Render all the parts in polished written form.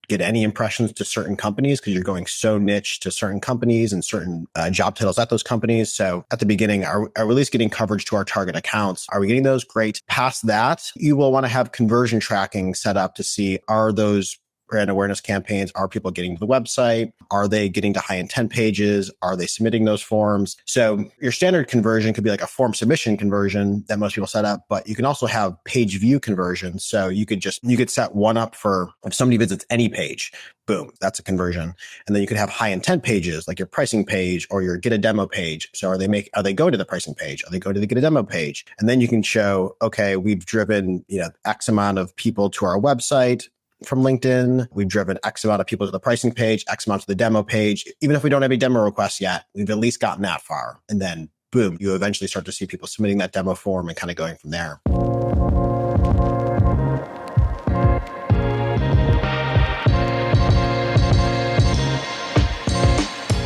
get any impressions to certain companies because you're going so niche to certain companies and certain job titles at those companies. So at the beginning, are we at least getting coverage to our target accounts? Are we getting those? Great. Past that, you will want to have conversion tracking set up to see, are those brand awareness campaigns, are people getting to the website? Are they getting to high intent pages? Are they submitting those forms? So your standard conversion could be like a form submission conversion that most people set up, but you can also have page view conversion. So you could set one up for if somebody visits any page, boom, that's a conversion. And then you could have high intent pages like your pricing page or your get a demo page. So are they going to the pricing page? Are they going to the get a demo page? And then you can show, okay, we've driven, X amount of people to our website from LinkedIn. We've driven X amount of people to the pricing page, X amount to the demo page. Even if we don't have any demo requests yet, we've at least gotten that far. And then boom, you eventually start to see people submitting that demo form and kind of going from there.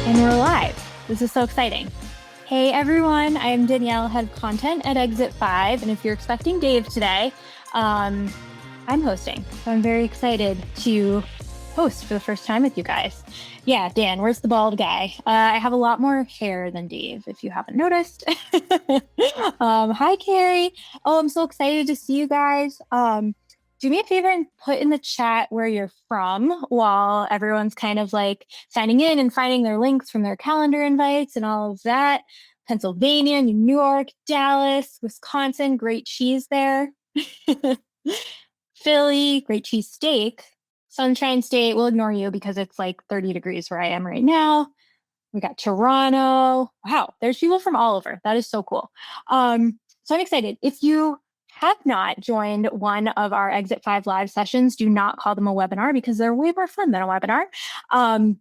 And we're live. This is so exciting. Hey everyone, I'm Danielle, head of content at Exit 5. And if you're expecting Dave today, I'm hosting. So I'm very excited to host for the first time with you guys. Yeah, Dan, where's the bald guy? I have a lot more hair than Dave, if you haven't noticed. Hi, Carrie. Oh, I'm so excited to see you guys. Do me a favor and put in the chat where you're from while everyone's kind of like signing in and finding their links from their calendar invites and all of that. Pennsylvania, New York, Dallas, Wisconsin, great cheese there. Philly, great cheese steak. Sunshine State, we'll ignore you because it's like 30 degrees where I am right now. We got Toronto. Wow, there's people from all over. That is so cool. So I'm excited. If you have not joined one of our Exit 5 live sessions, do not call them a webinar because they're way more fun than a webinar.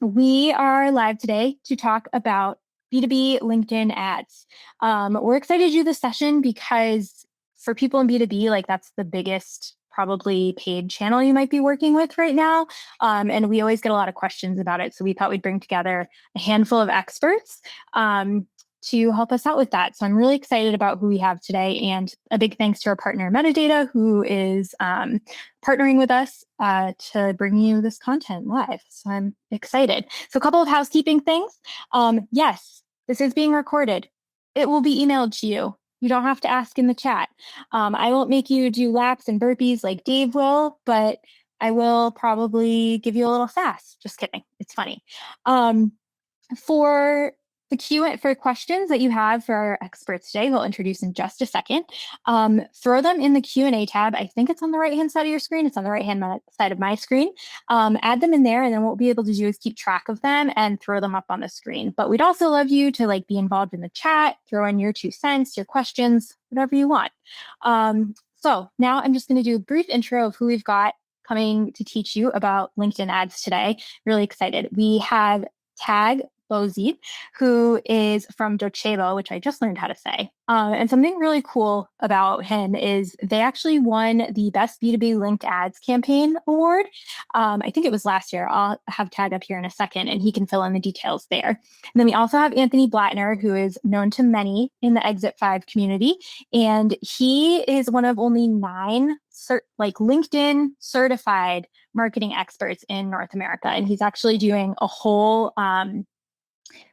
We are live today to talk about B2B LinkedIn ads. We're excited to do this session because for people in B2B, like that's the biggest probably paid channel you might be working with right now. And we always get a lot of questions about it. So we thought we'd bring together a handful of experts to help us out with that. So I'm really excited about who we have today. And a big thanks to our partner Metadata, who is partnering with us to bring you this content live. So I'm excited. So a couple of housekeeping things. Yes, this is being recorded. It will be emailed to you. You don't have to ask in the chat. I won't make you do laps and burpees like Dave will, but I will probably give you a little fast. Just kidding. It's funny. For the for questions that you have for our experts today, we'll introduce in just a second. Throw them in the Q&A tab. I think it's on the right-hand side of your screen. It's on the right-hand side of my screen. Add them in there, and then what we'll be able to do is keep track of them and throw them up on the screen. But we'd also love you to be involved in the chat, throw in your 2 cents, your questions, whatever you want. So now I'm just going to do a brief intro of who we've got coming to teach you about LinkedIn ads today. Really excited. We have Tagg, Bozied, who is from Docebo, which I just learned how to say. And something really cool about him is they actually won the Best B2B Linked Ads Campaign Award. I think it was last year. I'll have Tagg up here in a second, and he can fill in the details there. And then we also have Anthony Blatner, who is known to many in the Exit 5 community. And he is one of only 9 LinkedIn certified marketing experts in North America. And he's actually doing a whole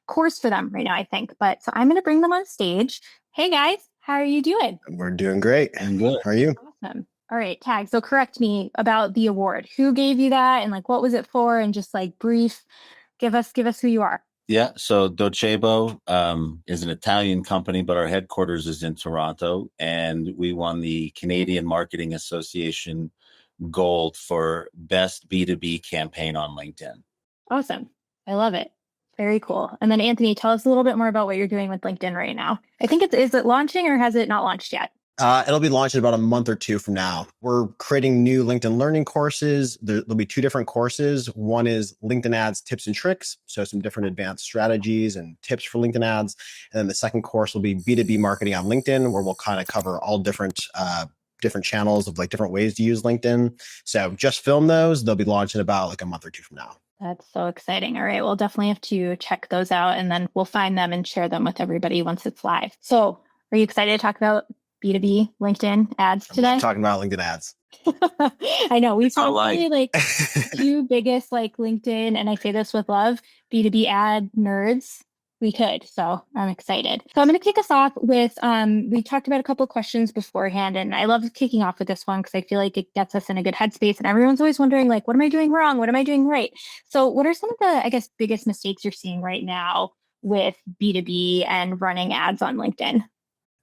course for them right now, I think. But so I'm going to bring them on stage. Hey guys, how are you doing? We're doing great. I'm good. How are you? Awesome. All right, Tagg. So correct me about the award. Who gave you that, and what was it for? And just brief, give us who you are. Yeah. So Docebo is an Italian company, but our headquarters is in Toronto, and we won the Canadian Marketing Association Gold for Best B2B Campaign on LinkedIn. Awesome. I love it. Very cool. And then Anthony, tell us a little bit more about what you're doing with LinkedIn right now. I think is it launching or has it not launched yet? It'll be launched in about a month or 2 from now. We're creating new LinkedIn learning courses. There'll be 2 different courses. One is LinkedIn ads tips and tricks. So some different advanced strategies and tips for LinkedIn ads. And then the second course will be B2B marketing on LinkedIn, where we'll kind of cover all different channels of different ways to use LinkedIn. So just film those. They'll be launched in about a month or 2 from now. That's so exciting. All right. We'll definitely have to check those out, and then we'll find them and share them with everybody once it's live. So are you excited to talk about B2B LinkedIn ads today? I'm talking about LinkedIn ads. I know we It's not probably like two biggest like LinkedIn, and I say this with love, B2B ad nerds. We could. So I'm excited. So I'm going to kick us off with we talked about a couple of questions beforehand, and I love kicking off with this one because I feel like it gets us in a good headspace, and everyone's always wondering like, what am I doing wrong? What am I doing right? So what are some of the, I guess, biggest mistakes you're seeing right now with B2B and running ads on LinkedIn?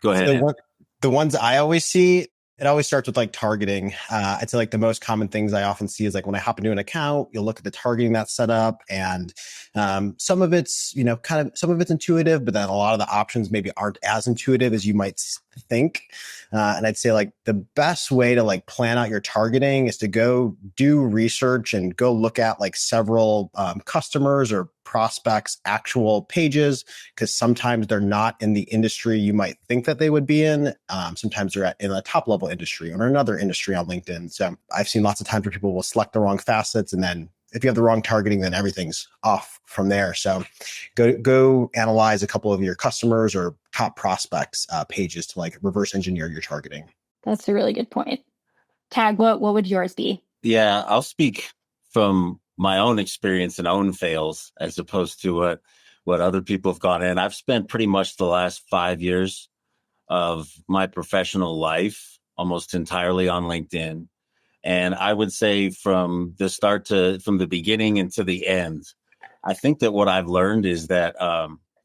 Go ahead. The ones I always see, it always starts with like targeting. I'd say like the most common things I often see is like when I hop into an account, you'll look at the targeting that's set up, and some of it's, some of it's intuitive, but then a lot of the options maybe aren't as intuitive as you might think. And I'd say like the best way to like plan out your targeting is to go do research and go look at like several customers or prospects' actual pages, because sometimes they're not in the industry you might think that they would be in. Sometimes they're in a top level industry or another industry on LinkedIn. So I've seen lots of times where people will select the wrong facets, and then if you have the wrong targeting, then everything's off from there. So go analyze a couple of your customers or top prospects pages to like reverse engineer your targeting. That's a really good point. Tagg, what would yours be? Yeah, I'll speak from my own experience and own fails as opposed to what other people have gone in. I've spent pretty much the last 5 years of my professional life almost entirely on LinkedIn. And I would say from the beginning and to the end, I think that what I've learned is that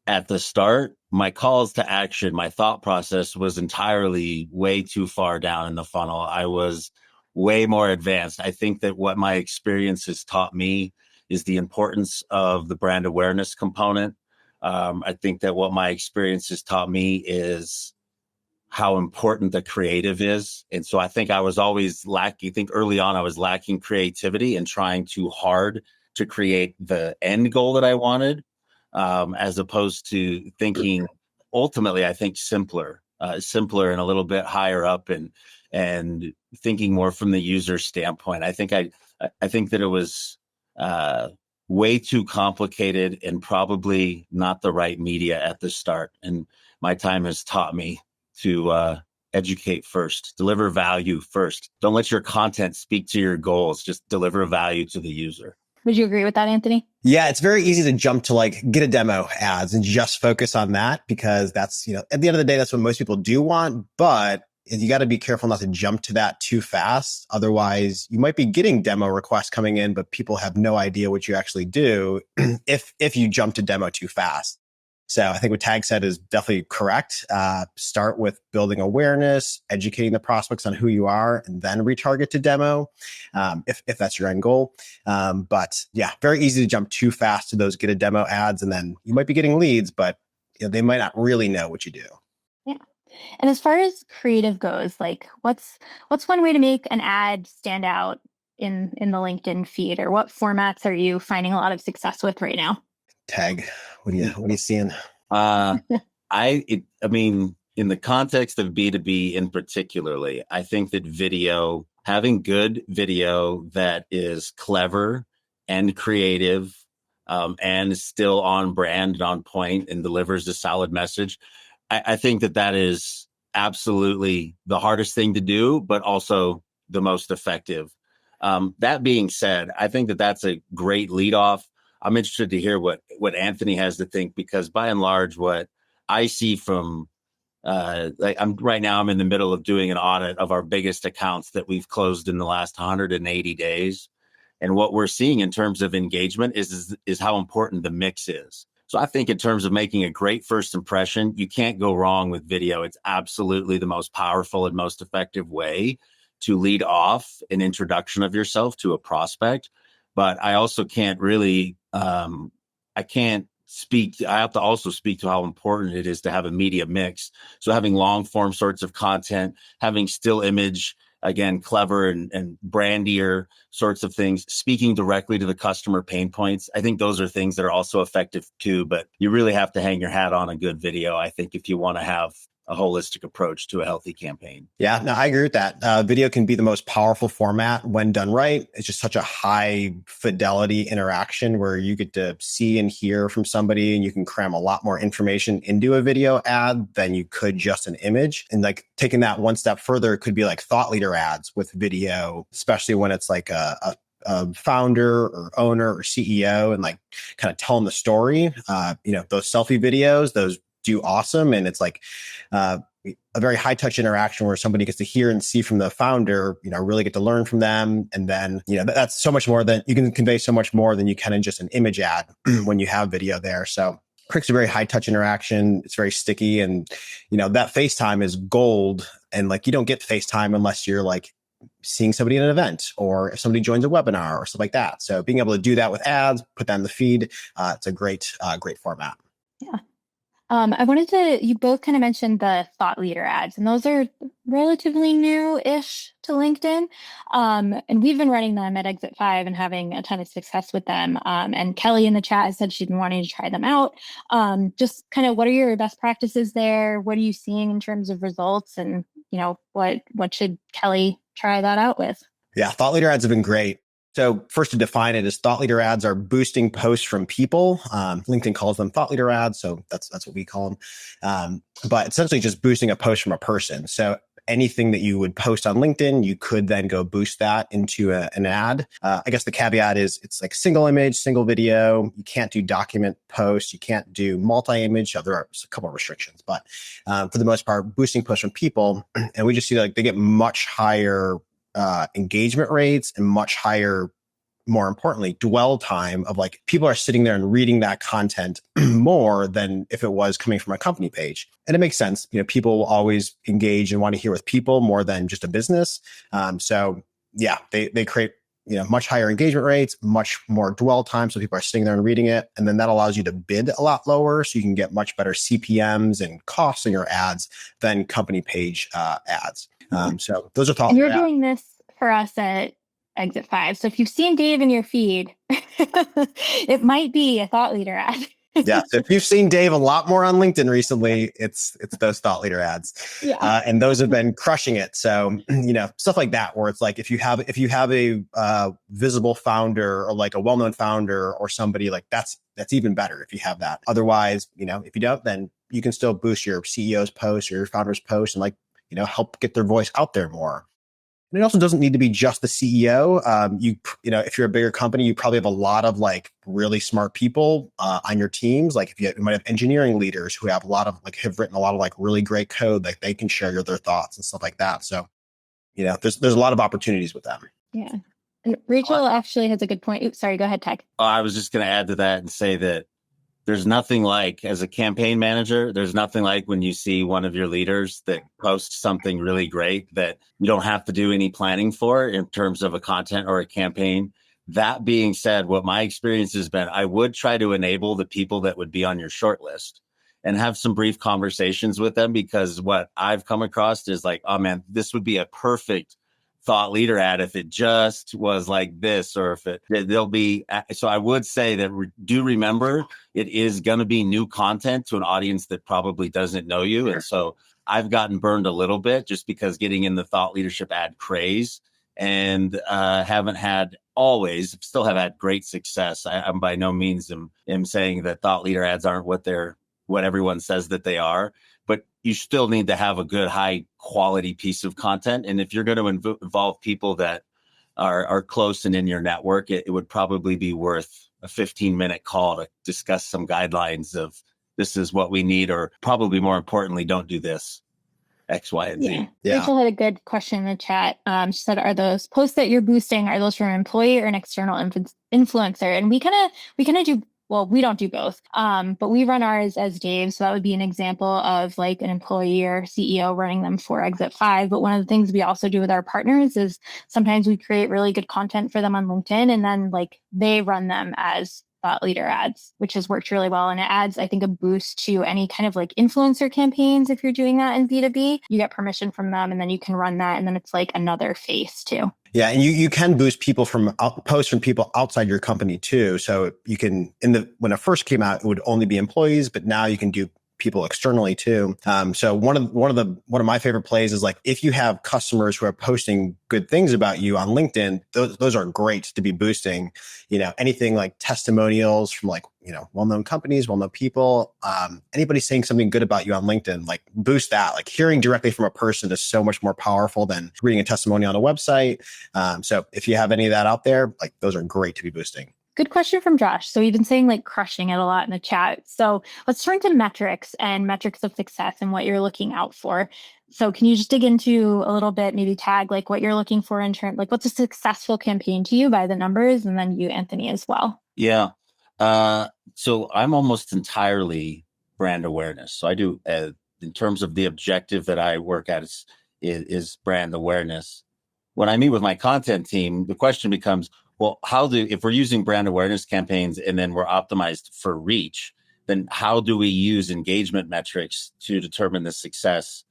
at the start, my calls to action, my thought process was entirely way too far down in the funnel. I was way more advanced. I think that what my experience has taught me is the importance of the brand awareness component. I think that what my experience has taught me is how important the creative is. And so I think I was always lacking. I think early on I was lacking creativity and trying too hard to create the end goal that I wanted, as opposed to thinking ultimately, I think simpler and a little bit higher up, and thinking more from the user standpoint. I think that it was way too complicated and probably not the right media at the start. And my time has taught me to educate first, deliver value first. Don't let your content speak to your goals. Just deliver value to the user. Would you agree with that, Anthony? Yeah, it's very easy to jump to like get a demo ads and just focus on that, because that's, at the end of the day, that's what most people do want. But you got to be careful not to jump to that too fast. Otherwise, you might be getting demo requests coming in, but people have no idea what you actually do if you jump to demo too fast. So I think what Tagg said is definitely correct. Start with building awareness, educating the prospects on who you are, and then retarget to demo, if that's your end goal. But yeah, very easy to jump too fast to those get a demo ads, and then you might be getting leads, but they might not really know what you do. Yeah. And as far as creative goes, like what's one way to make an ad stand out in the LinkedIn feed, or what formats are you finding a lot of success with right now? Tagg, what are you seeing? I mean, in the context of B2B in particularly, I think that having good video that is clever and creative, and still on brand and on point and delivers a solid message, I think that is absolutely the hardest thing to do, but also the most effective. That being said, I think that that's a great lead off. I'm interested to hear what Anthony has to think, because by and large, what I see from I'm in the middle of doing an audit of our biggest accounts that we've closed in the last 180 days. And what we're seeing in terms of engagement is how important the mix is. So I think in terms of making a great first impression, you can't go wrong with video. It's absolutely the most powerful and most effective way to lead off an introduction of yourself to a prospect. But I also can't really, I have to also speak to how important it is to have a media mix. So having long form sorts of content, having still image, again, clever and brandier sorts of things, speaking directly to the customer pain points. I think those are things that are also effective too, but you really have to hang your hat on a good video, I think, if you want to have a holistic approach to a healthy campaign. Yeah, no, I agree with that. Video can be the most powerful format when done right. It's just such a high fidelity interaction where you get to see and hear from somebody, and you can cram a lot more information into a video ad than you could just an image. And like taking that one step further, it could be like thought leader ads with video, especially when it's like a founder or owner or CEO and like kind of telling the story. Those selfie videos, those do awesome. And it's like a very high touch interaction where somebody gets to hear and see from the founder, really get to learn from them. And then, that's so much more than you can convey, so much more than you can in just an image ad when you have video there. So creates a very high touch interaction. It's very sticky. And, that FaceTime is gold. And like, you don't get FaceTime unless you're like seeing somebody in an event or if somebody joins a webinar or stuff like that. So being able to do that with ads, put that in the feed, it's a great format. Yeah. You both kind of mentioned the thought leader ads, and those are relatively new-ish to LinkedIn. And we've been running them at Exit 5 and having a ton of success with them. And Kelly in the chat has said she's been wanting to try them out. Just kind of what are your best practices there? What are you seeing in terms of results? And, what should Kelly try that out with? Yeah, thought leader ads have been great. So first to define it is thought leader ads are boosting posts from people. LinkedIn calls them thought leader ads. So that's what we call them. But essentially just boosting a post from a person. So anything that you would post on LinkedIn, you could then go boost that into an ad. I guess the caveat is it's like single image, single video. You can't do document posts. You can't do multi-image. There are a couple of restrictions, but for the most part, boosting posts from people. And we just see like they get much higher engagement rates and much higher, more importantly, dwell time of like people are sitting there and reading that content more than if it was coming from a company page. And it makes sense. People will always engage and want to hear with people more than just a business. So yeah, they create, much higher engagement rates, much more dwell time. So people are sitting there and reading it. And then that allows you to bid a lot lower. So you can get much better CPMs and costs in your ads than company page ads. So those are thought. And you're doing this for us at Exit 5. So if you've seen Dave in your feed, it might be a thought leader ad. Yeah. So if you've seen Dave a lot more on LinkedIn recently, it's those thought leader ads. Yeah. And those have been crushing it. So, stuff like that, where it's like, if you have a visible founder or like a well-known founder or somebody like that's even better if you have that. Otherwise, if you don't, then you can still boost your CEO's post or your founder's post and help get their voice out there more. And it also doesn't need to be just the CEO. If you're a bigger company, you probably have a lot of like really smart people on your teams. Like you might have engineering leaders who have have written a lot of like really great code that they can share their thoughts and stuff like that. So, there's a lot of opportunities with them. Yeah. And Rachel actually has a good point. Oops, sorry, go ahead, Tagg. I was just going to add to that and say that there's nothing like, as a campaign manager, there's nothing like when you see one of your leaders that posts something really great that you don't have to do any planning for in terms of a content or a campaign. That being said, what my experience has been, I would try to enable the people that would be on your short list and have some brief conversations with them, because what I've come across is like, oh man, this would be a perfect thought leader ad if it just was like this, or if there'll be. So I would say that do remember it is going to be new content to an audience that probably doesn't know you. And so I've gotten burned a little bit just because getting in the thought leadership ad craze, and still have had great success. I'm by no means am saying that thought leader ads aren't what everyone says that they are, but you still need to have a good, high quality piece of content. And if you're going to involve people that are close and in your network, it would probably be worth a 15-minute call to discuss some guidelines of this is what we need, or probably more importantly, don't do this, X, Y, and Z. Yeah. Rachel had a good question in the chat. She said, are those posts that you're boosting, are those from an employee or an external influencer? And we kind of do. Well, we don't do both, but we run ours as Dave. So that would be an example of like an employee or CEO running them for Exit 5. But one of the things we also do with our partners is sometimes we create really good content for them on LinkedIn, and then like they run them as thought leader ads, which has worked really well. And it adds, I think, a boost to any kind of like influencer campaigns. If you're doing that in B2B, you get permission from them, and then you can run that. And then it's like another face too. Yeah, and you can boost people from posts from people outside your company too. So you can, when it first came out, it would only be employees, but now you can do people externally too. So one of my favorite plays is like, if you have customers who are posting good things about you on LinkedIn, those are great to be boosting. Anything like testimonials from like, well-known companies, well-known people, anybody saying something good about you on LinkedIn, like boost that. Like hearing directly from a person is so much more powerful than reading a testimony on a website. So if you have any of that out there, like those are great to be boosting. Good question from Josh. So we've been saying like crushing it a lot in the chat. So let's turn to metrics and metrics of success and what you're looking out for. So can you just dig into a little bit, maybe Tagg, like what you're looking for in terms, like what's a successful campaign to you by the numbers, and then you, Anthony, as well. Yeah. So I'm almost entirely brand awareness. So I do, in terms of the objective that I work at is brand awareness. When I meet with my content team, the question becomes, well, if we're using brand awareness campaigns and then we're optimized for reach, then how do we use engagement metrics to determine the success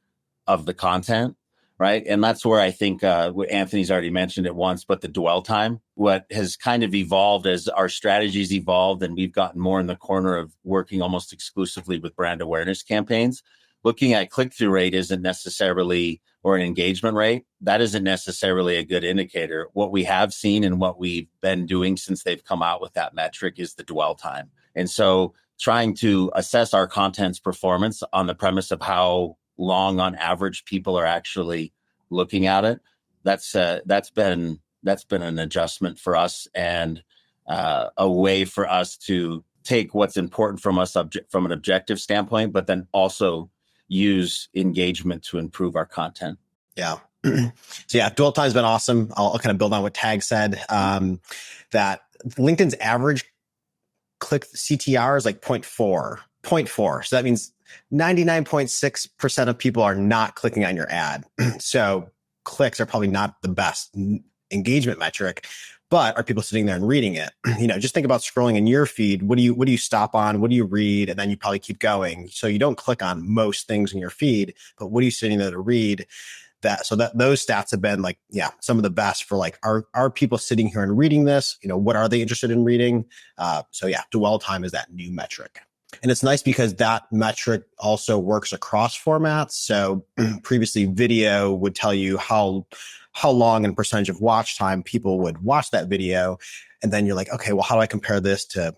of the content? Right. And that's where I think what Anthony's already mentioned it once, but the dwell time, what has kind of evolved as our strategies evolved and we've gotten more in the corner of working almost exclusively with brand awareness campaigns. Looking at click-through rate isn't necessarily, or an engagement rate, that isn't necessarily a good indicator. What we have seen and what we've been doing since they've come out with that metric is the dwell time. And so trying to assess our content's performance on the premise of how long on average people are actually looking at it, that's been an adjustment for us and a way for us to take what's important from us from an objective standpoint, but then also use engagement to improve our content. Yeah. So yeah, dwell time's been awesome. I'll kind of build on what Tagg said, that LinkedIn's average click CTR is like 0.4. So that means 99.6% of people are not clicking on your ad. So clicks are probably not the best engagement metric, but are people sitting there and reading it? Just think about scrolling in your feed. What do you stop on? What do you read? And then you probably keep going. So you don't click on most things in your feed, but what are you sitting there to read? So those stats have been like, some of the best for like, are people sitting here and reading this? What are they interested in reading? So dwell time is that new metric. And it's nice because that metric also works across formats. So previously video would tell you how long and percentage of watch time people would watch that video. And then you're like, okay, well, how do I compare this to,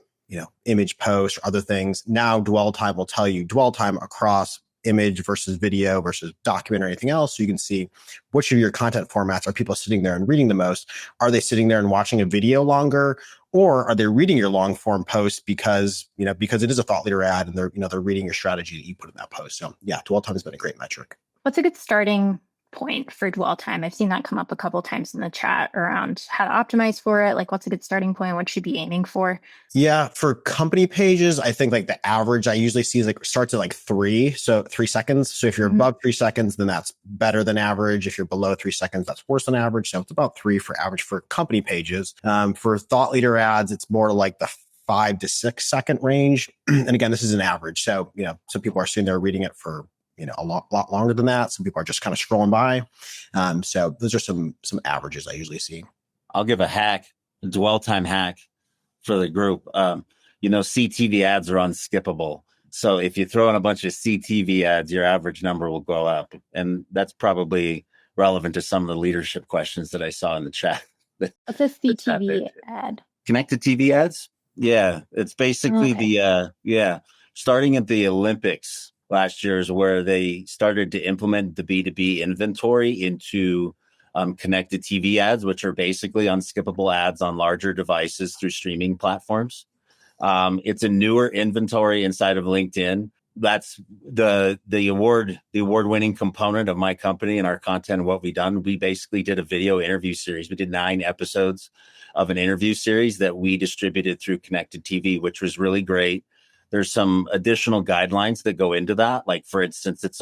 image posts or other things? Now dwell time will tell you dwell time across image versus video versus document or anything else. So you can see which of your content formats are people sitting there and reading the most. Are they sitting there and watching a video longer? Or are they reading your long form post because it is a thought leader ad and they're reading your strategy that you put in that post. So dwell time has been a great metric. What's a good starting point for dwell time? I've seen that come up a couple of times in the chat around how to optimize for it. Like what's a good starting point? What should you be aiming for? Yeah, for company pages, I think like the average I usually see is like starts at like 3 seconds. So if you're above 3 seconds, then that's better than average. If you're below 3 seconds, that's worse than average. So it's about 3 for average for company pages. For thought leader ads, it's more like the 5 to 6 second range. And again, this is an average. So, some people are sitting there reading it for a lot longer than that. Some people are just kind of scrolling by. So those are some averages I usually see. I'll give a dwell time hack for the group. CTV ads are unskippable. So if you throw in a bunch of CTV ads, your average number will go up. And that's probably relevant to some of the leadership questions that I saw in the chat. What's a CTV ad? Connected TV ads? Yeah, it's basically starting at the Olympics last year is where they started to implement the B2B inventory into connected TV ads, which are basically unskippable ads on larger devices through streaming platforms. It's a newer inventory inside of LinkedIn. That's the award-winning component of my company and our content and what we've done. We basically did a video interview series. We did 9 episodes of an interview series that we distributed through connected TV, which was really great. There's some additional guidelines that go into that. Like, for instance, it's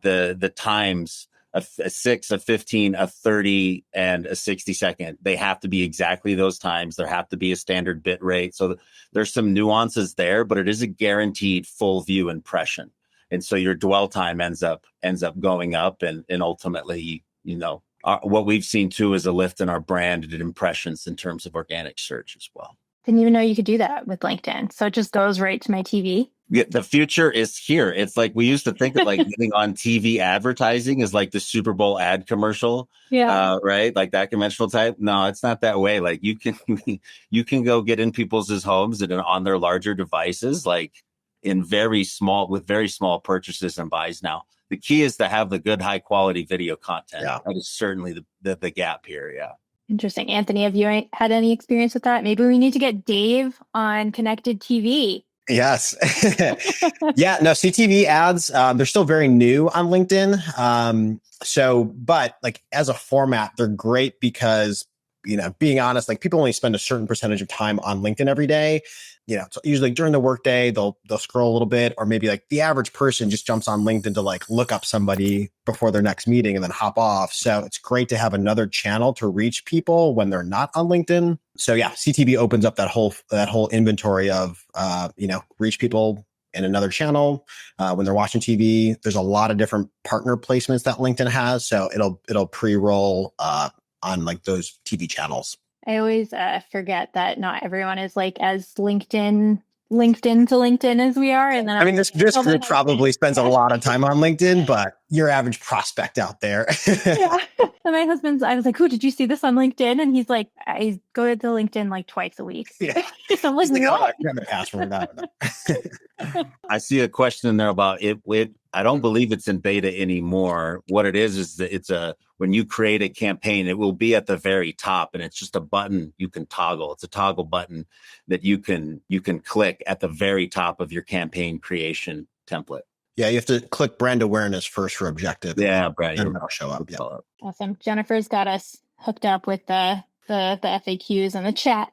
the times, a 6, a 15, a 30, and a 60 second. They have to be exactly those times. There have to be a standard bit rate. So there's some nuances there, but it is a guaranteed full view impression. And so your dwell time ends up going up, and ultimately, what we've seen too is a lift in our branded impressions in terms of organic search as well. Didn't even know you could do that with LinkedIn. So it just goes right to my TV. The future is here. It's like we used to think of like getting on TV advertising is like the Super Bowl ad commercial, right? Like that conventional type. No, it's not that way. Like you can you can go get in people's homes and on their larger devices, like in very small purchases and buys now. The key is to have the good, high quality video content. Yeah. That is certainly the gap here. Yeah. Interesting. Anthony, have you had any experience with that? Maybe we need to get Dave on connected TV. Yes. Yeah, no, CTV ads, they're still very new on LinkedIn. But like as a format, they're great because, being honest, like people only spend a certain percentage of time on LinkedIn every day. So usually during the workday, they'll scroll a little bit, or maybe like the average person just jumps on LinkedIn to like look up somebody before their next meeting and then hop off. So it's great to have another channel to reach people when they're not on LinkedIn. So yeah, CTV opens up that whole inventory of reach people in another channel when they're watching TV. There's a lot of different partner placements that LinkedIn has, so it'll pre-roll on like those TV channels. I always forget that not everyone is like as LinkedIn to LinkedIn as we are. And then this group probably spends a lot of time on LinkedIn, but your average prospect out there. Yeah. And my husband's, I was like, "Who did you see this on LinkedIn?" And he's like, "I go to LinkedIn like twice a week." Yeah. So I'm like, "Oh, I have a password." I see a question in there about it. I don't believe it's in beta anymore. What it is that when you create a campaign, it will be at the very top, and it's just a button you can toggle. It's a toggle button that you can click at the very top of your campaign creation template. Yeah, you have to click brand awareness first for objective. Yeah, Brad, and it'll show up. Yeah. Awesome. Jennifer's got us hooked up with the FAQs and the chat.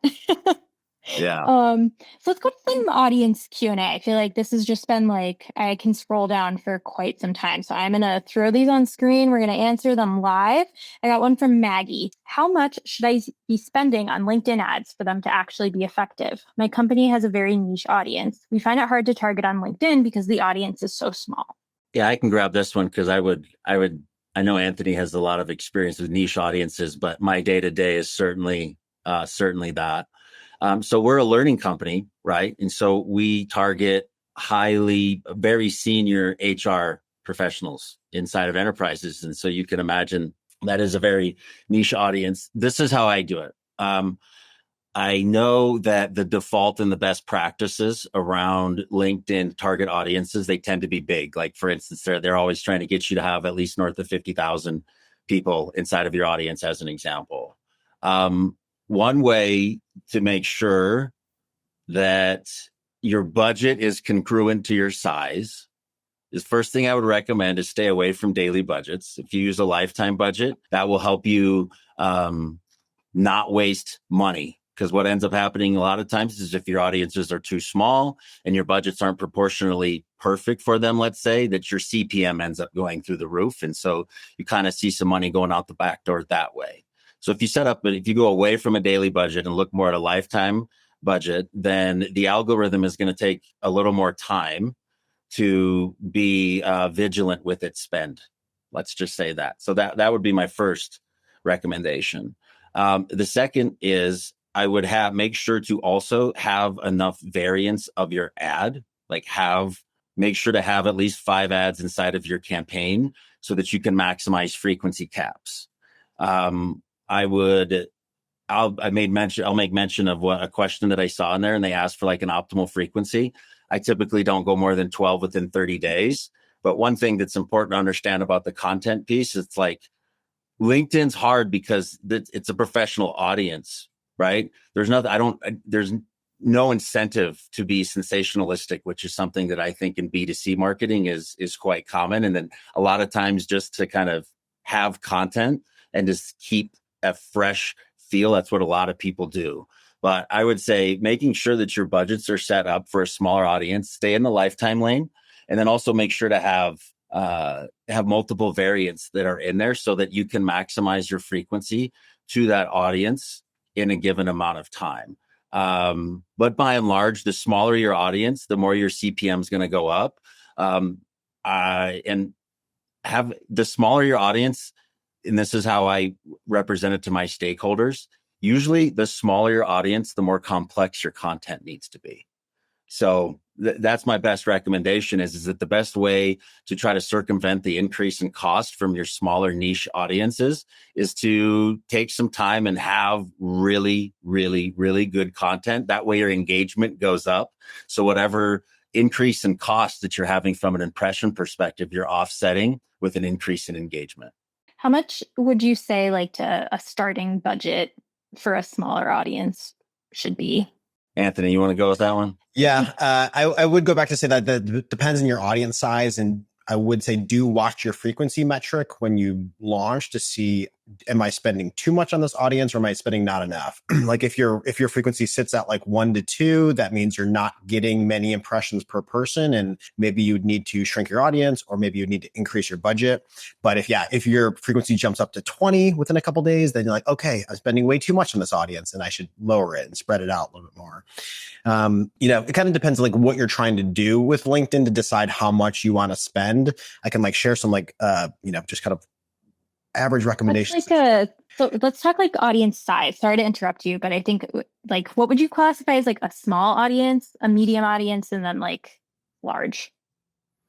Yeah. So let's go to some audience Q&A. I feel like this has just been like, I can scroll down for quite some time. So I'm going to throw these on screen. We're going to answer them live. I got one from Maggie. How much should I be spending on LinkedIn ads for them to actually be effective? My company has a very niche audience. We find it hard to target on LinkedIn because the audience is so small. Yeah, I can grab this one because I know Anthony has a lot of experience with niche audiences, but my day-to-day is certainly that. So we're a learning company, right? And so we target very senior HR professionals inside of enterprises. And so you can imagine that is a very niche audience. This is how I do it. I know that the default and the best practices around LinkedIn target audiences, they tend to be big. Like for instance, they're always trying to get you to have at least north of 50,000 people inside of your audience, as an example. One way to make sure that your budget is congruent to your size is, first thing I would recommend is stay away from daily budgets. If you use a lifetime budget, that will help you not waste money. Because what ends up happening a lot of times is if your audiences are too small and your budgets aren't proportionally perfect for them, let's say, that your CPM ends up going through the roof. And so you kind of see some money going out the back door that way. So if you go away from a daily budget and look more at a lifetime budget, then the algorithm is going to take a little more time to be vigilant with its spend. Let's just say that. So that would be my first recommendation. The second is I would make sure to also have enough variance of your ad, make sure to have at least 5 ads inside of your campaign so that you can maximize frequency caps. I'll make mention of a question that I saw in there, and they asked for like an optimal frequency. I typically don't go more than 12 within 30 days. But one thing that's important to understand about the content piece, it's like LinkedIn's hard because it's a professional audience, right? There's no incentive to be sensationalistic, which is something that I think in B2C marketing is quite common. And then a lot of times just to kind of have content and just keep a fresh feel. That's what a lot of people do. But I would say making sure that your budgets are set up for a smaller audience, stay in the lifetime lane, and then also make sure to have multiple variants that are in there so that you can maximize your frequency to that audience in a given amount of time. But by and large, the smaller your audience, the more your CPM is going to go up. And have the smaller your audience, and this is how I represent it to my stakeholders. Usually the smaller your audience, the more complex your content needs to be. So that's my best recommendation is that the best way to try to circumvent the increase in cost from your smaller niche audiences is to take some time and have really, really, really good content. That way your engagement goes up. So whatever increase in cost that you're having from an impression perspective, you're offsetting with an increase in engagement. How much would you say like a starting budget for a smaller audience should be? Anthony, you want to go with that one? Yeah, I would go back to say that depends on your audience size, and I would say do watch your frequency metric when you launch to see, am I spending too much on this audience or am I spending not enough? Like if your frequency sits at like 1 to 2, that means you're not getting many impressions per person, and maybe you'd need to shrink your audience, or maybe you need to increase your budget. But if your frequency jumps up to 20 within a couple of days, then you're like, okay, I'm spending way too much on this audience, and I should lower it and spread it out a little bit more. It kind of depends on like what you're trying to do with LinkedIn to decide how much you want to spend. I can like share some like, just kind of average recommendations. So let's talk like audience size. Sorry to interrupt you, but I think like, what would you classify as like a small audience, a medium audience, and then like large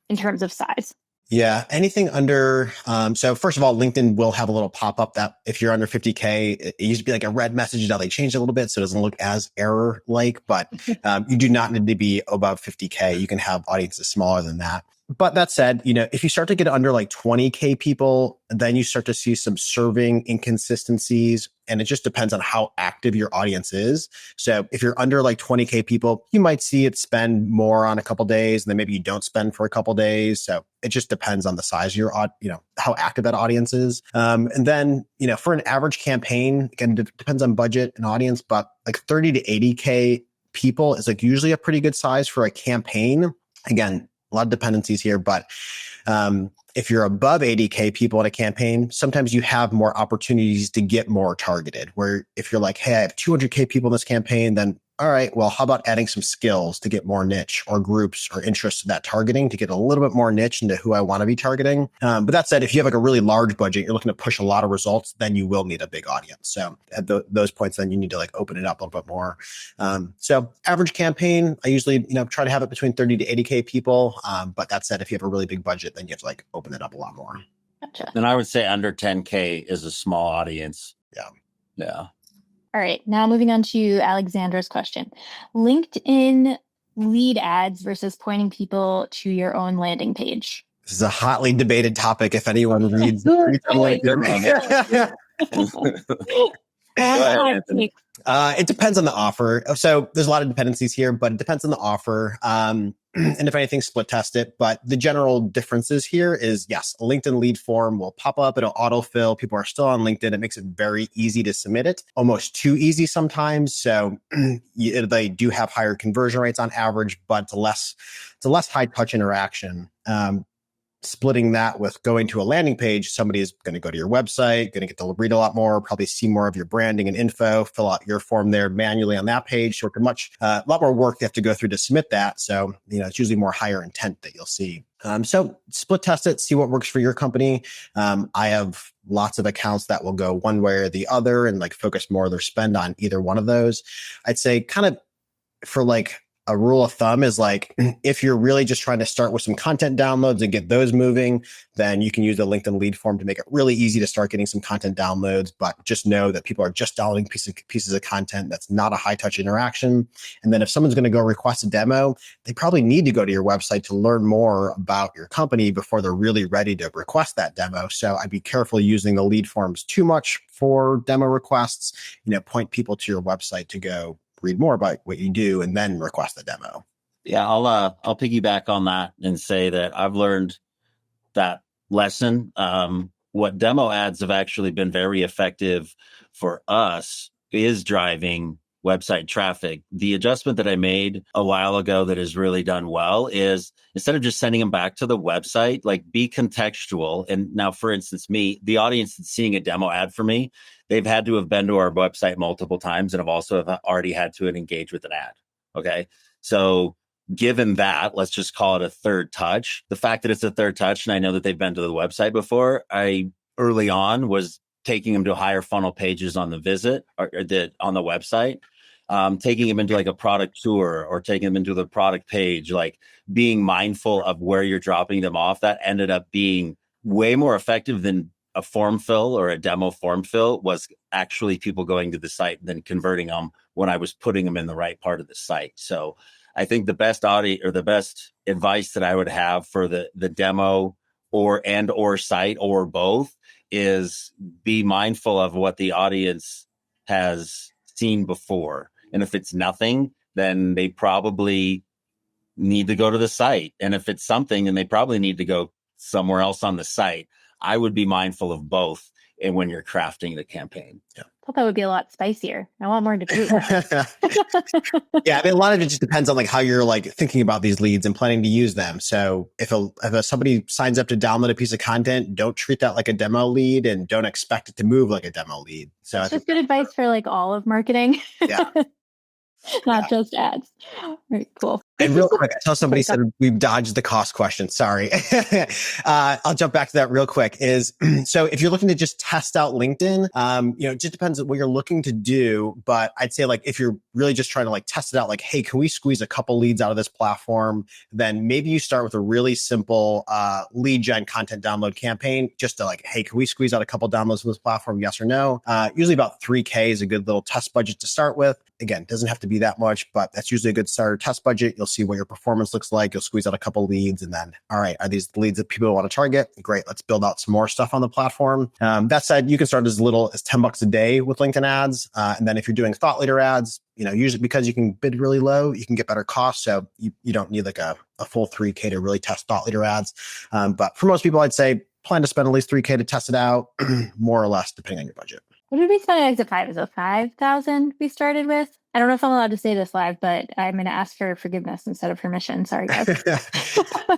in terms of size? Yeah, anything under, so first of all, LinkedIn will have a little pop-up that if you're under 50K, it used to be like a red message. Now they changed it a little bit so it doesn't look as error-like, but you do not need to be above 50K. You can have audiences smaller than that. But that said, if you start to get under like 20K people, then you start to see some serving inconsistencies, and it just depends on how active your audience is. So if you're under like 20K people, you might see it spend more on a couple days, and then maybe you don't spend for a couple days. So it just depends on the size of your, how active that audience is. And then, for an average campaign, again, it depends on budget and audience, but like 30 to 80K people is like usually a pretty good size for a campaign. Again, a lot of dependencies here, but if you're above 80K people in a campaign, sometimes you have more opportunities to get more targeted. Where if you're like, hey, I have 200K people in this campaign, then all right, well, how about adding some skills to get more niche or groups or interests in that targeting to get a little bit more niche into who I want to be targeting. But that said, if you have like a really large budget, you're looking to push a lot of results, then you will need a big audience. So at those points, then you need to like open it up a little bit more. So average campaign, I usually, try to have it between 30 to 80K people. But that said, if you have a really big budget, then you have to like open it up a lot more. Gotcha. And I would say under 10K is a small audience. Yeah. Yeah. All right, now moving on to Alexandra's question. LinkedIn lead ads versus pointing people to your own landing page. This is a hotly debated topic if anyone reads LinkedIn. It depends on the offer. So there's a lot of dependencies here, but it depends on the offer. And if anything, split test it. But the general differences here is, yes, a LinkedIn lead form will pop up. It'll autofill. People are still on LinkedIn. It makes it very easy to submit it, almost too easy sometimes. So they do have higher conversion rates on average, but it's a less high touch interaction. Splitting that with going to a landing page, somebody is going to go to your website, going to get to read a lot more, probably see more of your branding and info, fill out your form there manually on that page. So it's a lot more work they have to go through to submit that. So, it's usually more higher intent that you'll see. So split test it, see what works for your company. I have lots of accounts that will go one way or the other and like focus more of their spend on either one of those. I'd say kind of for like a rule of thumb is like, if you're really just trying to start with some content downloads and get those moving, then you can use the LinkedIn lead form to make it really easy to start getting some content downloads. But just know that people are just downloading pieces of content. That's not a high touch interaction. And then if someone's going to go request a demo, they probably need to go to your website to learn more about your company before they're really ready to request that demo. So I'd be careful using the lead forms too much for demo requests. Point people to your website to go read more about what you do and then request the demo. Yeah, I'll piggyback on that and say that I've learned that lesson. What demo ads have actually been very effective for us is driving website traffic. The adjustment that I made a while ago that has really done well is instead of just sending them back to the website, like be contextual. And now, for instance, me, the audience that's seeing a demo ad for me, they've had to have been to our website multiple times and have also already had to engage with an ad. Okay. So given that, let's just call it a third touch. The fact that it's a third touch and I know that they've been to the website before, I early on was taking them to higher funnel pages on the visit or on the website. taking them into like a product tour or taking them into the product page, like being mindful of where you're dropping them off, that ended up being way more effective than a form fill or a demo form fill was actually people going to the site and then converting them when I was putting them in the right part of the site. So I think the best audio or the best advice that I would have for the demo or site or both is be mindful of what the audience has seen before. And if it's nothing, then they probably need to go to the site. And if it's something, then they probably need to go somewhere else on the site. I would be mindful of both and when you're crafting the campaign. I thought that would be a lot spicier. I want more to do. Yeah, I mean, a lot of it just depends on like how you're like thinking about these leads and planning to use them. So if somebody signs up to download a piece of content, don't treat that like a demo lead and don't expect it to move like a demo lead. So it's just good advice for like all of marketing. Yeah. Not just ads. All right, cool. And real quick, I saw somebody said we've dodged the cost question. Sorry. I'll jump back to that real quick is, so if you're looking to just test out LinkedIn, it just depends on what you're looking to do. But I'd say like, if you're really just trying to like test it out, like, hey, can we squeeze a couple leads out of this platform? Then maybe you start with a really simple lead gen content download campaign just to like, hey, can we squeeze out a couple downloads from this platform? Yes or no? Usually about 3K is a good little test budget to start with. Again, doesn't have to be that much, but that's usually a good starter test budget. You'll see what your performance looks like. You'll squeeze out a couple leads and then, all right, are these leads that people want to target? Great. Let's build out some more stuff on the platform. That said, you can start as little as $10 a day with LinkedIn ads. And then if you're doing thought leader ads, usually because you can bid really low, you can get better costs. So you don't need like a full 3K to really test thought leader ads. But for most people, I'd say plan to spend at least 3K to test it out, more or less, depending on your budget. What did we spend exit 5? Is it 5,000 we started with? I don't know if I'm allowed to say this live, but I'm going to ask for forgiveness instead of permission. Sorry, guys.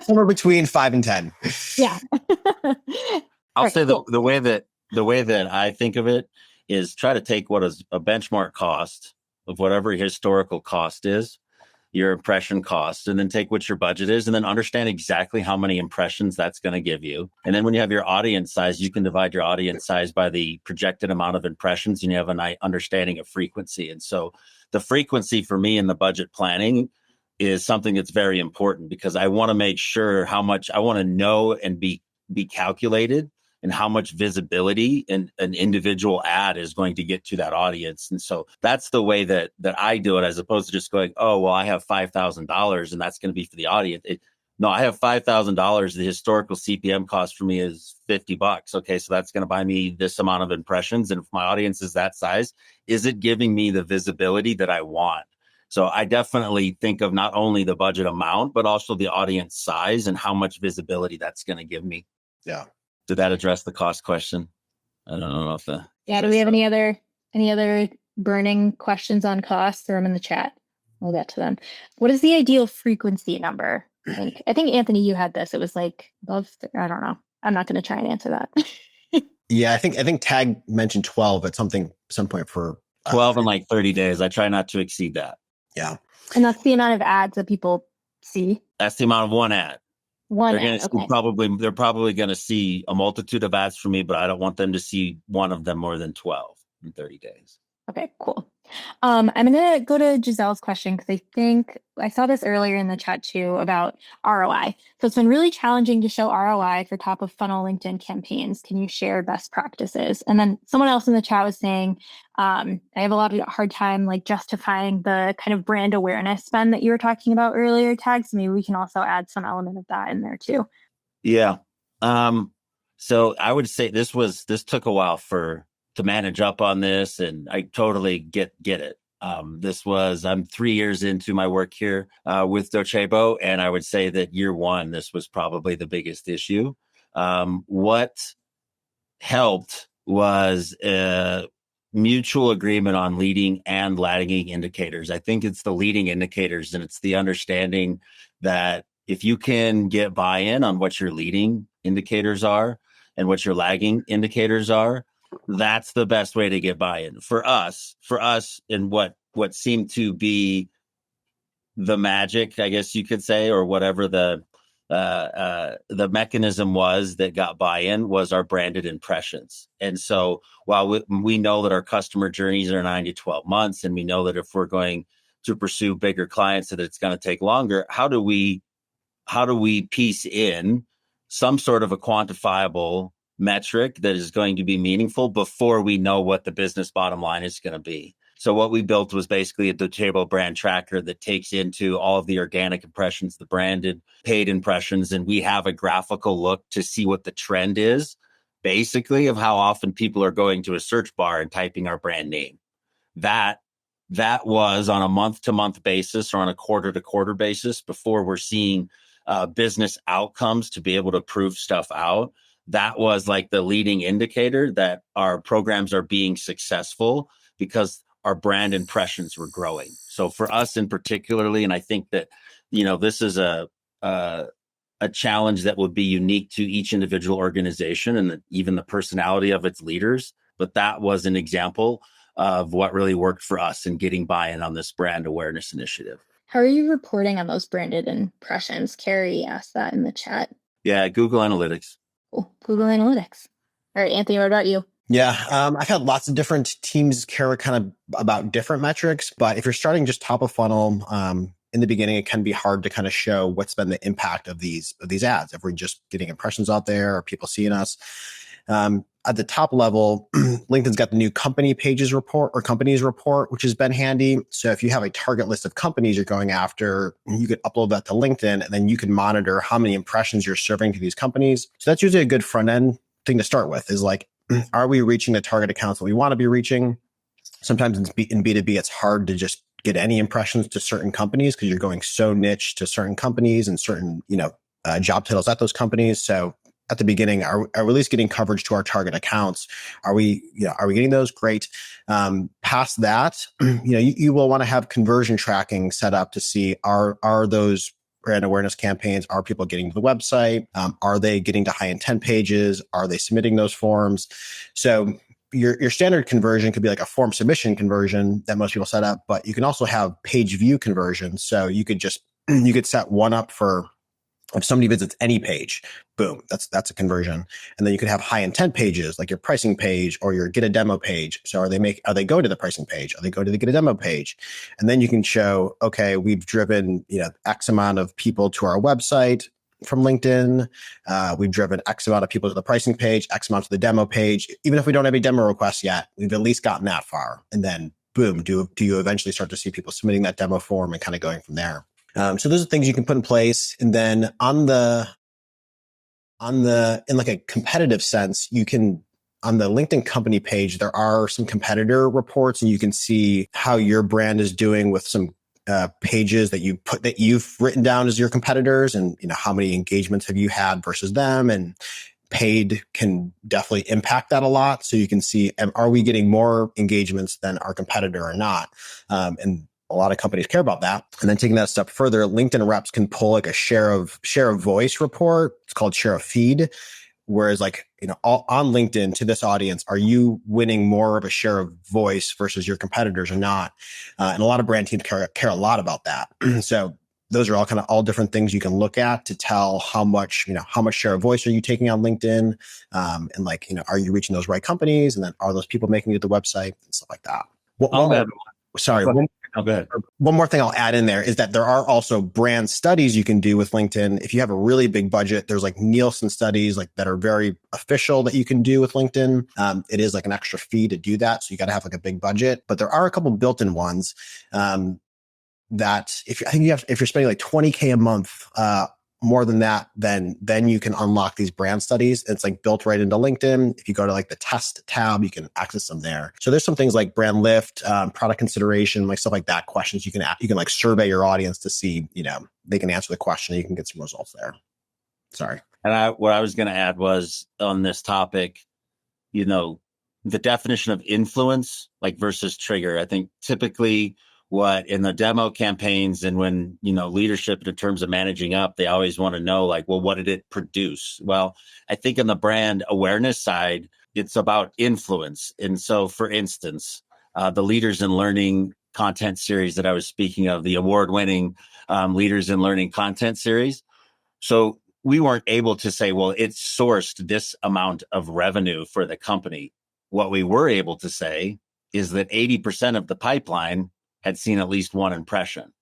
Somewhere between 5 and 10. Yeah. I'll say cool. the way that I think of it is try to take what is a benchmark cost of whatever historical cost is, your impression cost, and then take what your budget is and then understand exactly how many impressions that's going to give you. And then when you have your audience size, you can divide your audience size by the projected amount of impressions and you have an understanding of frequency. And so the frequency for me in the budget planning is something that's very important because I want to make sure how much I want to know and be calculated and how much visibility an individual ad is going to get to that audience. And so that's the way that I do it, as opposed to just going, oh, well, I have $5,000 and that's going to be for the audience. No, I have $5,000. The historical CPM cost for me is $50. Okay, so that's going to buy me this amount of impressions. And if my audience is that size, is it giving me the visibility that I want? So I definitely think of not only the budget amount, but also the audience size and how much visibility that's going to give me. Yeah. Did that address the cost question? I don't know if the... Yeah, do we have any other burning questions on costs? Throw them in the chat. We'll get to them. What is the ideal frequency number? I think Anthony, you had this. It was like above, I don't know. I'm not going to try and answer that. Yeah, I think Tagg mentioned 12 at some point for 12 in like 30 days. I try not to exceed that. Yeah. And that's the amount of ads that people see. That's the amount of one ad. They're probably going to see a multitude of ads from me, but I don't want them to see one of them more than 12 in 30 days. Okay, cool. I'm going to go to Giselle's question because I think I saw this earlier in the chat too about ROI. So it's been really challenging to show ROI for top of funnel LinkedIn campaigns. Can you share best practices? And then someone else in the chat was saying, I have a lot of hard time like justifying the kind of brand awareness spend that you were talking about earlier, Tagg. So maybe we can also add some element of that in there too. Yeah. So I would say this took a while to manage up on this, and I totally get it. I'm 3 years into my work here with Docebo, and I would say that year one, this was probably the biggest issue. What helped was a mutual agreement on leading and lagging indicators. I think it's the leading indicators, and it's the understanding that if you can get buy-in on what your leading indicators are and what your lagging indicators are, that's the best way to get buy-in for us and what seemed to be the magic, I guess you could say, or whatever the the mechanism was that got buy-in was our branded impressions. And so while we know that our customer journeys are 9 to 12 months, and we know that if we're going to pursue bigger clients, that it's going to take longer, how do we piece in some sort of a quantifiable metric that is going to be meaningful before we know what the business bottom line is going to be? So what we built was basically a Docebo brand tracker that takes into all of the organic impressions, the branded paid impressions, and we have a graphical look to see what the trend is, basically, of how often people are going to a search bar and typing our brand name. That was on a month-to-month basis or on a quarter-to-quarter basis before we're seeing business outcomes to be able to prove stuff out. That was like the leading indicator that our programs are being successful because our brand impressions were growing. So for us in particularly, and I think that, this is a challenge that would be unique to each individual organization and even the personality of its leaders. But that was an example of what really worked for us in getting buy-in on this brand awareness initiative. How are you reporting on those branded impressions? Carrie asked that in the chat. Yeah, Google Analytics. Cool. Google Analytics. All right, Anthony, what about you? Yeah, I've had lots of different teams care kind of about different metrics, but if you're starting just top of funnel, in the beginning, it can be hard to kind of show what's been the impact of these ads. If we're just getting impressions out there or people seeing us. At the top level, LinkedIn's got the new company pages report or companies report, which has been handy. So if you have a target list of companies you're going after, you could upload that to LinkedIn, and then you can monitor how many impressions you're serving to these companies. So that's usually a good front end thing to start with, is like, are we reaching the target accounts that we want to be reaching? Sometimes in B2B, it's hard to just get any impressions to certain companies because you're going so niche to certain companies and certain, job titles at those companies. So at the beginning, are we at least getting coverage to our target accounts? Are we getting those? Great. Past that, you will want to have conversion tracking set up to see, are those brand awareness campaigns, are people getting to the website? Are they getting to high intent pages? Are they submitting those forms? So your standard conversion could be like a form submission conversion that most people set up, but you can also have page view conversion. So you could set one up for, if somebody visits any page, boom, that's a conversion. And then you could have high intent pages like your pricing page or your get a demo page. So are they go to the pricing page? Are they go to the get a demo page? And then you can show, okay, we've driven, X amount of people to our website from LinkedIn. We've driven X amount of people to the pricing page, X amount to the demo page. Even if we don't have a demo request yet, we've at least gotten that far. And then boom, do you eventually start to see people submitting that demo form and kind of going from there. So those are things you can put in place. And then in like a competitive sense, you can, on the LinkedIn company page, there are some competitor reports, and you can see how your brand is doing with some pages that you've written down as your competitors, and how many engagements have you had versus them. And paid can definitely impact that a lot. So you can see, are we getting more engagements than our competitor or not? And a lot of companies care about that. And then taking that a step further, LinkedIn reps can pull like a share of voice report. It's called share of feed. Whereas like, on LinkedIn to this audience, are you winning more of a share of voice versus your competitors or not? And a lot of brand teams care a lot about that. So those are all different things you can look at to tell how much share of voice are you taking on LinkedIn? And are you reaching those right companies? And then are those people making it to the website and stuff like that? One more thing I'll add in there is that there are also brand studies you can do with LinkedIn. If you have a really big budget, there's like Nielsen studies that are very official that you can do with LinkedIn. It is like an extra fee to do that. So you got to have like a big budget, but there are a couple built-in ones that if you're spending like $20K a month, more than that, then you can unlock these brand studies. It's like built right into LinkedIn. If you go to like the test tab, you can access them there. So there's some things like brand lift, product consideration, like stuff like that. Questions you can like survey your audience to see, they can answer the question. And you can get some results there. Sorry. And what I was going to add was on this topic, the definition of influence, like versus trigger. I think typically what in the demo campaigns and when, leadership in terms of managing up, they always want to know like, well, what did it produce? Well, I think on the brand awareness side, it's about influence. And so for instance, the Leaders in Learning content series that I was speaking of, the award-winning Leaders in Learning content series. So we weren't able to say, well, it sourced this amount of revenue for the company. What we were able to say is that 80% of the pipeline had seen at least one impression,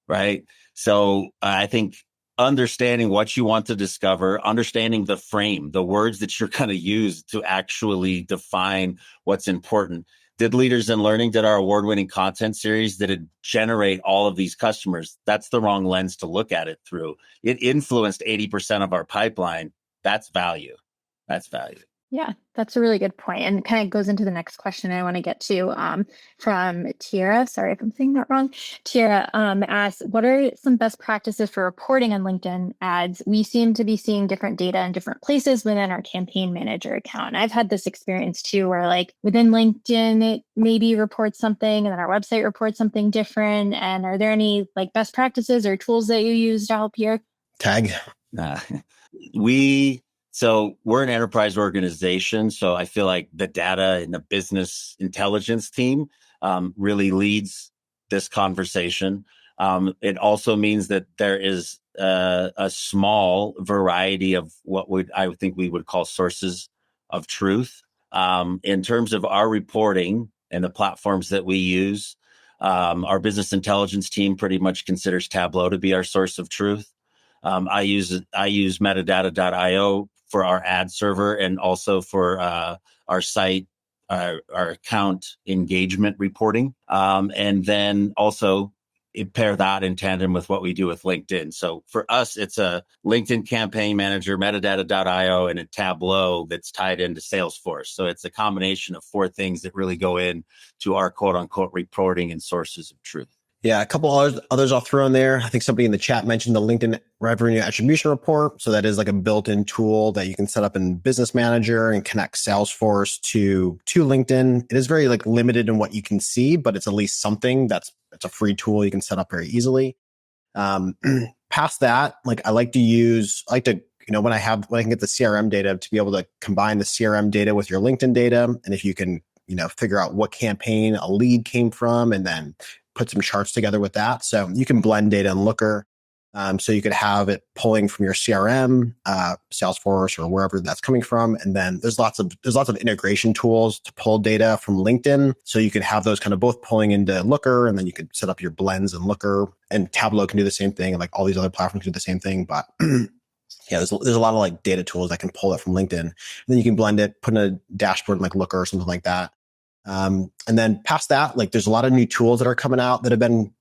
right? So I think understanding what you want to discover, understanding the frame, the words that you're going to use to actually define what's important. Did Leaders in Learning, did our award-winning content series, did it generate all of these customers? That's the wrong lens to look at it through. It influenced 80% of our pipeline. That's value. That's value. Yeah, that's a really good point, and kind of goes into the next question I want to get to from Tiara. Sorry if I'm saying that wrong. Tiara asks, what are some best practices for reporting on LinkedIn ads? We seem to be seeing different data in different places within our campaign manager account. And I've had this experience too, where like within LinkedIn, it maybe reports something and then our website reports something different. And are there any like best practices or tools that you use to help here? Tagg. So we're an enterprise organization. So I feel like the data and the business intelligence team really leads this conversation. It also means that there is a small variety of what I think we would call sources of truth. In terms of our reporting and the platforms that we use, our business intelligence team pretty much considers Tableau to be our source of truth. I use metadata.io for our ad server and also for our site, our account engagement reporting. And then also pair that in tandem with what we do with LinkedIn. So for us, it's a LinkedIn campaign manager, metadata.io, and a Tableau that's tied into Salesforce. So it's a combination of 4 things that really go in to our quote unquote reporting and sources of truth. Yeah, a couple others I'll throw in there. I think somebody in the chat mentioned the LinkedIn Revenue Attribution Report. So that is like a built-in tool that you can set up in Business Manager and connect Salesforce to LinkedIn. It is very like limited in what you can see, but it's at least something it's a free tool you can set up very easily. Past that, like I like to, when I can get the CRM data, to be able to combine the CRM data with your LinkedIn data. And if you can, figure out what campaign a lead came from and then put some charts together with that. So you can blend data in Looker. So you could have it pulling from your CRM, Salesforce, or wherever that's coming from. And then there's lots of integration tools to pull data from LinkedIn. So you could have those kind of both pulling into Looker, and then you could set up your blends in Looker, and Tableau can do the same thing. And like all these other platforms do the same thing. But yeah, there's a lot of like data tools that can pull it from LinkedIn. And then you can blend it, put in a dashboard in like Looker or something like that. And then past that, like there's a lot of new tools that are coming out that have been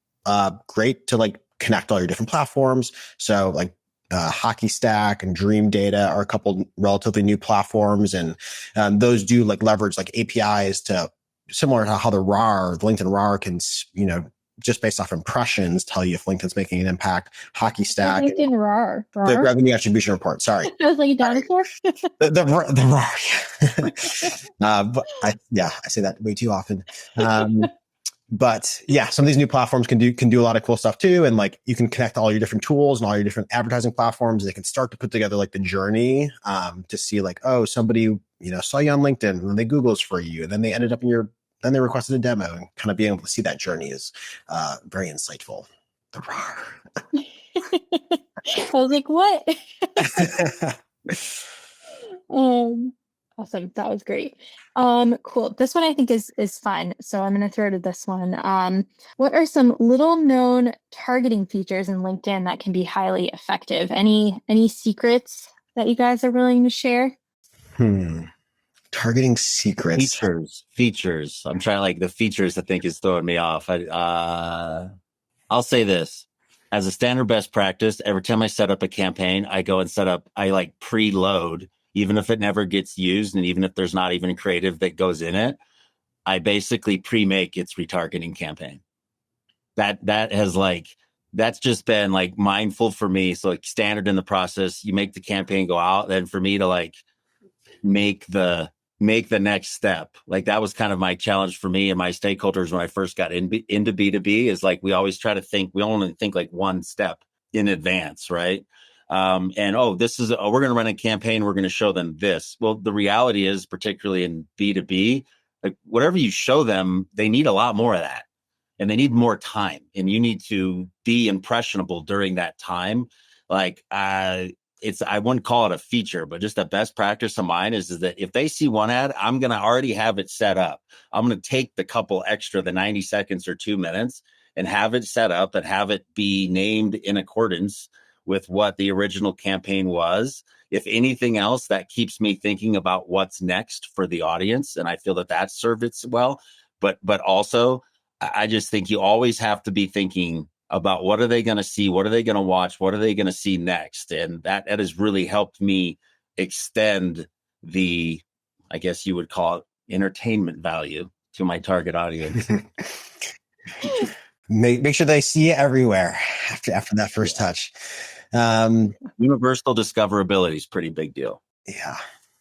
great to like connect all your different platforms. So like Hockey Stack and Dream Data are a couple relatively new platforms, and those do like leverage like APIs to, similar to how the LinkedIn RAR can, just based off impressions, tell you if LinkedIn's making an impact. Hockey Stack, LinkedIn RAR. the Revenue Attribution Report. Sorry, I was like a dinosaur. the RAR. But I say that way too often. But yeah, some of these new platforms can do a lot of cool stuff too. And like you can connect all your different tools and all your different advertising platforms. They can start to put together like the journey to see like, oh, somebody, saw you on LinkedIn and then they Googled for you. And then they ended up then they requested a demo, and kind of being able to see that journey is very insightful. The RAR. I was like, what? Awesome. That was great. Cool. This one I think is fun. So I'm going to throw to this one. What are some little known targeting features in LinkedIn that can be highly effective? Any secrets that you guys are willing to share? Targeting secrets. Features. I'm trying, like, the features I think is throwing me off. I'll say this. As a standard best practice, every time I set up a campaign, I like preload, even if it never gets used, and even if there's not even creative that goes in it, I basically pre-make its retargeting campaign. That's just been like mindful for me. So like standard in the process, you make the campaign go out, then for me to like make the next step. Like that was kind of my challenge for me and my stakeholders when I first got into B2B, is like, we always try to think, we only think like one step in advance. Right. We're going to run a campaign. We're going to show them this. Well, the reality is, particularly in B2B, like whatever you show them, they need a lot more of that, and they need more time, and you need to be impressionable during that time. Like, I wouldn't call it a feature, but just a best practice of mine is that if they see one ad, I'm going to already have it set up. I'm going to take the couple extra, the 90 seconds or 2 minutes, and have it set up and have it be named in accordance with what the original campaign was. If anything else, that keeps me thinking about what's next for the audience. And I feel that served it well. But also, I just think you always have to be thinking about what are they going to see? What are they going to watch? What are they going to see next? And that has really helped me extend the, I guess you would call it, entertainment value to my target audience. Make sure they see it everywhere after that first touch. Universal discoverability is a pretty big deal. Yeah.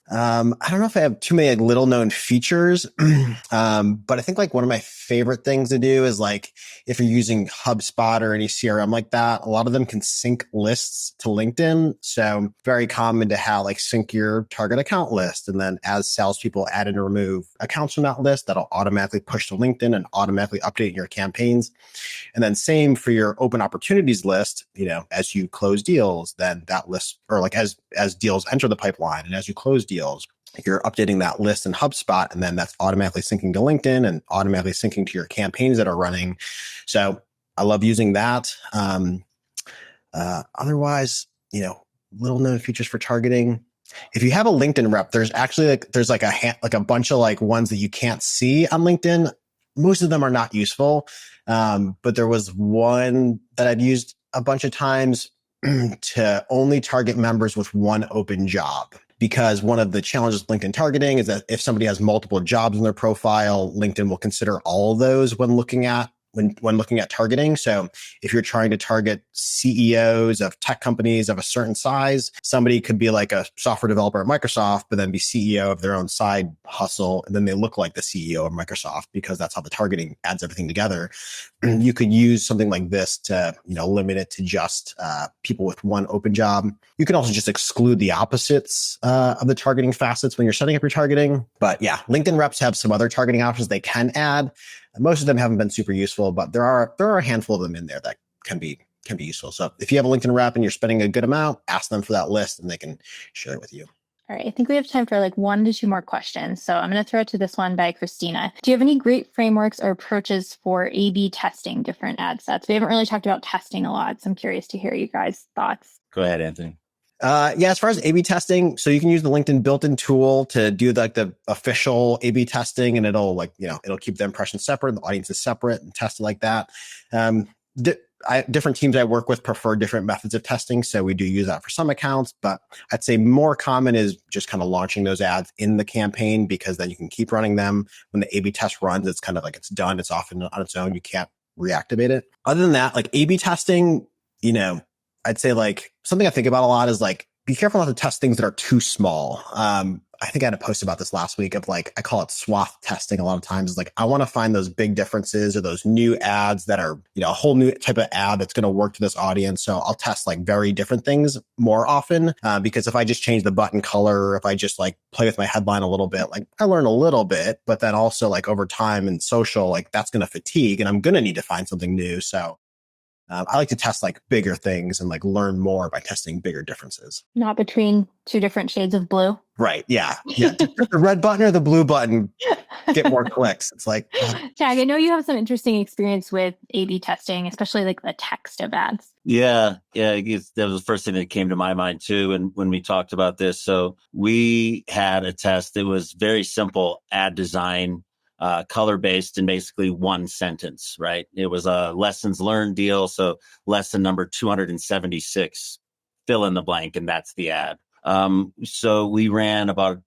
I don't know if I have too many like, little known features, but I think like one of my favorite things to do is like if you're using HubSpot or any CRM like that, a lot of them can sync lists to LinkedIn. So very common to have like sync your target account list. And then as salespeople add and remove accounts from that list, that'll automatically push to LinkedIn and automatically update your campaigns. And then same for your open opportunities list, as you close deals, then that list, or like as deals enter the pipeline and as you close deals, you're updating that list in HubSpot, and then that's automatically syncing to LinkedIn and automatically syncing to your campaigns that are running. So I love using that. Otherwise, little known features for targeting. If you have a LinkedIn rep, there's actually a bunch of like ones that you can't see on LinkedIn. Most of them are not useful. But there was one that I've used a bunch of times to only target members with one open job. Because one of the challenges with LinkedIn targeting is that if somebody has multiple jobs in their profile, LinkedIn will consider all of those when looking at targeting. So if you're trying to target CEOs of tech companies of a certain size, somebody could be like a software developer at Microsoft, but then be CEO of their own side hustle. And then they look like the CEO of Microsoft because that's how the targeting adds everything together. You could use something like this to, limit it to just people with one open job. You can also just exclude the opposites of the targeting facets when you're setting up your targeting. But yeah, LinkedIn reps have some other targeting options they can add. Most of them haven't been super useful, but there are a handful of them in there that can be useful. So if you have a LinkedIn rep and you're spending a good amount, ask them for that list and they can share it with you. All right. I think we have time for like 1 to 2 more questions. So I'm going to throw it to this one by Christina. Do you have any great frameworks or approaches for A/B testing different ad sets? We haven't really talked about testing a lot, so I'm curious to hear you guys' thoughts. Go ahead, Anthony. As far as A/B testing, so you can use the LinkedIn built-in tool to do like the official A/B testing, and it'll keep the impressions separate, the audience is separate, and test it like that. Different teams I work with prefer different methods of testing, so we do use that for some accounts. But I'd say more common is just kind of launching those ads in the campaign, because then you can keep running them. When the A/B test runs, it's kind of like it's done. It's off on its own. You can't reactivate it. Other than that, like A/B testing, I'd say like something I think about a lot is like, be careful not to test things that are too small. I think I had a post about this last week of like, I call it swath testing a lot of times. It's like, I want to find those big differences or those new ads that are, a whole new type of ad that's going to work to this audience. So I'll test like very different things more often, because if I just change the button color, or if I just like play with my headline a little bit, like I learn a little bit, but then also like over time in social, like that's going to fatigue and I'm going to need to find something new. So I like to test like bigger things and like learn more by testing bigger differences. Not between 2 different shades of blue. Right. Yeah. The red button or the blue button get more clicks. It's like, Tagg, I know you have some interesting experience with A/B testing, especially like the text of ads. Yeah. That was the first thing that came to my mind too. And when we talked about this, so we had a test. It was very simple ad design, color-based, and basically one sentence, right? It was a lessons learned deal. So lesson number 276, fill in the blank, and that's the ad. So we ran about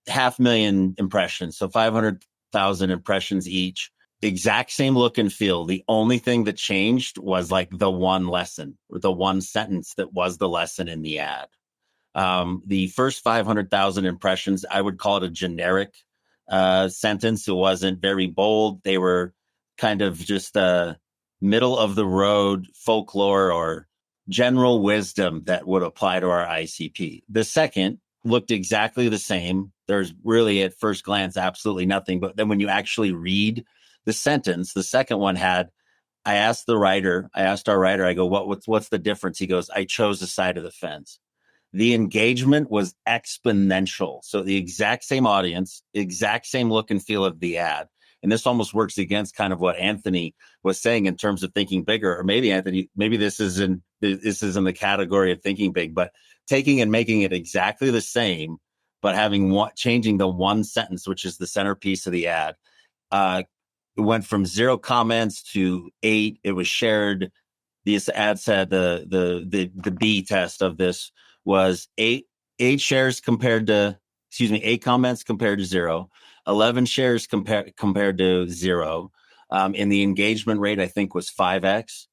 500,000 impressions. So 500,000 impressions each. Exact same look and feel. The only thing that changed was like the one lesson, or the one sentence that was the lesson in the ad. The first 500,000 impressions, I would call it a generic sentence. It wasn't very bold. They were kind of just middle of the road folklore or general wisdom that would apply to our ICP. The second looked exactly the same. There's really at first glance absolutely nothing. But then when you actually read the sentence, the second one had, I asked our writer, I go, what's the difference? He goes, I chose the side of the fence. the engagement was exponential. So the exact same audience, exact same look and feel of the ad. And this almost works against kind of what Anthony was saying in terms of thinking bigger, or maybe Anthony, maybe this is in the category of thinking big, but taking and making it exactly the same, but changing the one sentence, which is the centerpiece of the ad. It went from 0 comments to 8. It was shared. This ad said the B test of this was 8 shares compared to, 8 comments compared to 0, 11 shares compared to 0. And the engagement rate, I think, was 5x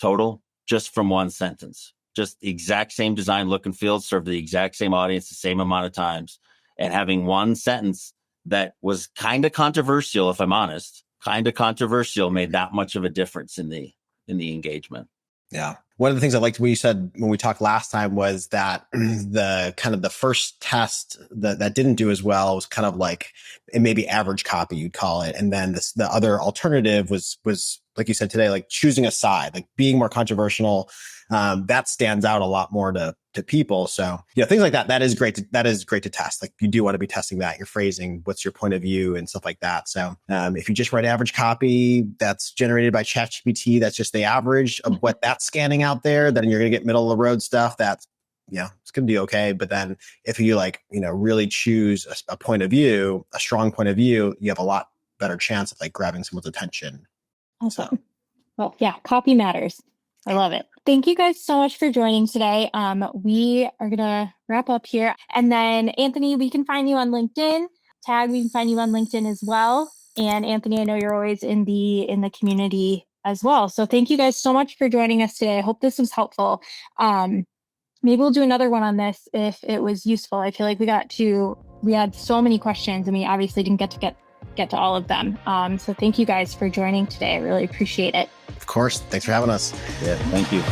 total, just from one sentence. Just the exact same design, look and feel, serve the exact same audience, the same amount of times, and having one sentence that was kind of controversial, if I'm honest, made that much of a difference in the engagement. Yeah. One of the things I liked what you said when we talked last time was that the kind of the first test that didn't do as well was kind of like it maybe average copy, you'd call it. And then the other alternative was like you said today, like choosing a side, like being more controversial. That stands out a lot more to people. So, things like that is great to test. Like you do want to be testing that, your phrasing, what's your point of view and stuff like that. So, if you just write average copy that's generated by ChatGPT, that's just the average of what that's scanning out there, then you're going to get middle of the road stuff that's, it's going to be okay. But then if you really choose a point of view, a strong point of view, you have a lot better chance of like grabbing someone's attention. Awesome. So. Well, yeah, copy matters. I love it. Thank you guys so much for joining today. We are going to wrap up here. And then Anthony, we can find you on LinkedIn. Tagg, we can find you on LinkedIn as well. And Anthony, I know you're always in the community as well. So thank you guys so much for joining us today. I hope this was helpful. Maybe we'll do another one on this if it was useful. I feel like we had so many questions and we obviously didn't get to all of them. So thank you guys for joining today. I really appreciate it. Of course. Thanks for having us. Yeah, thank you.